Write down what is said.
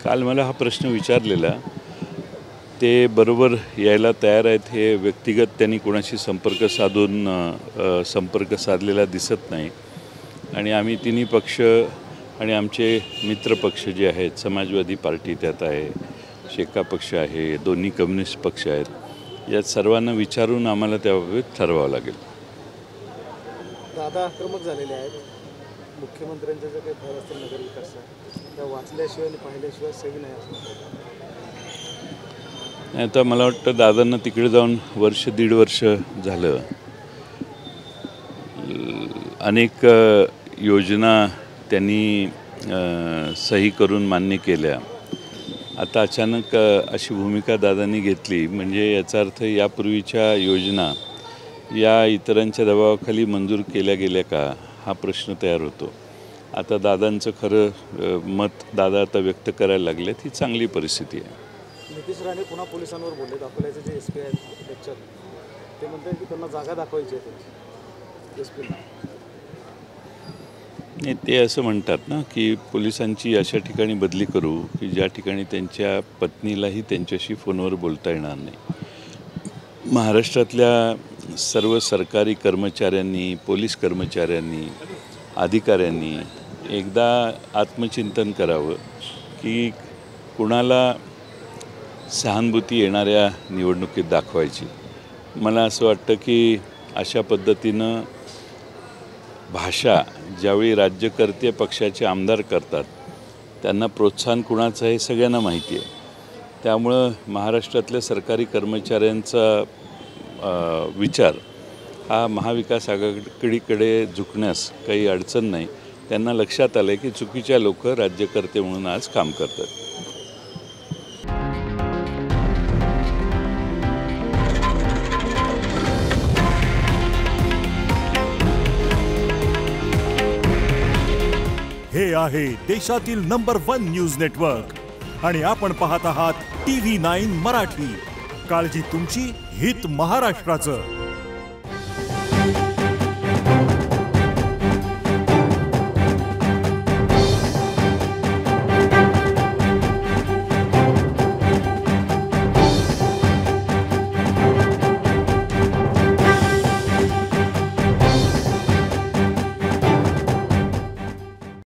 काल मला हा प्रश्न विचारलेला, ते बरोबर यायला तयार आहेत. हे व्यक्तिगत त्यांनी कोणाशी संपर्क साधलेला दिसत नाही. आणि आम्ही तिन्ही पक्ष आणि आमचे मित्रपक्ष जे आहेत, समाजवादी पार्टी त्यात आहे, शेका पक्ष आहे, दोन्ही कम्युनिस्ट पक्ष आहेत, यात सर्वांना विचारून आम्हाला त्याबाबत ठरवावं लागेल. दादा आक्रमक झालेले आहेत. मुख्यमंत्र्यांच्या जे काही भर असतील नगरविकासचा, त्या वाचल्याशिवाय आणि पाहिल्याशिवाय सही नाही असं. आता मला वाटतं दादांना तिकडे जाऊन दीड वर्ष झालं. अनेक योजना त्यांनी सही करून मान्य केल्या. आता अचानक अशी भूमिका दादांनी घेतली म्हणजे याचा अर्थ यापूर्वीच्या योजना या इतरांच्या दबावाखाली मंजूर केल्या गेल्या का, हा प्रश्न तयार होतो. आता दादांचं खरं मत दादा आता व्यक्त करायला लागलेत, ही चांगली परिस्थिती आहे. नितीश राणे पुन्हा पोलिसांवर बोलले. अकोल्याचे जे SP आहेत त्याच्यात ते म्हणतात की त्यांना जागा दाखवायची आहे SP. नाही, ते असं म्हणतात ना की पोलिसांची अशा ठिकाणी बदली करू की ज्या ठिकाणी त्यांच्या पत्नीलाही त्यांच्याशी फोनवर बोलता येणार नाही. महाराष्ट्रातल्या सर्व सरकारी कर्मचाऱ्यांनी, पोलीस कर्मचाऱ्यांनी, अधिकाऱ्यांनी एकदा आत्मचिंतन करावं की कुणाला सहानुभूती येणाऱ्या निवडणुकीत दाखवायची. मला असं वाटतं की अशा पद्धतीनं भाषा ज्यावेळी राज्यकर्ते पक्षाचे आमदार करतात त्यांना प्रोत्साहन कुणाचं हे सगळ्यांना माहिती आहे. त्यामुळं महाराष्ट्रातल्या सरकारी कर्मचाऱ्यांचा विचार हा महाविकास आघाडीकडे झुकण्यास काही अडचण नाही. त्यांना लक्षात आलं आहे की चुकीच्या लोक राज्यकर्ते म्हणून आज काम करतात. हे आहे देशातील नंबर 1 न्यूज नेटवर्क आणि आपण पाहत आहात TV9 मराठी. काळजी तुमची, हित महाराष्ट्राचं.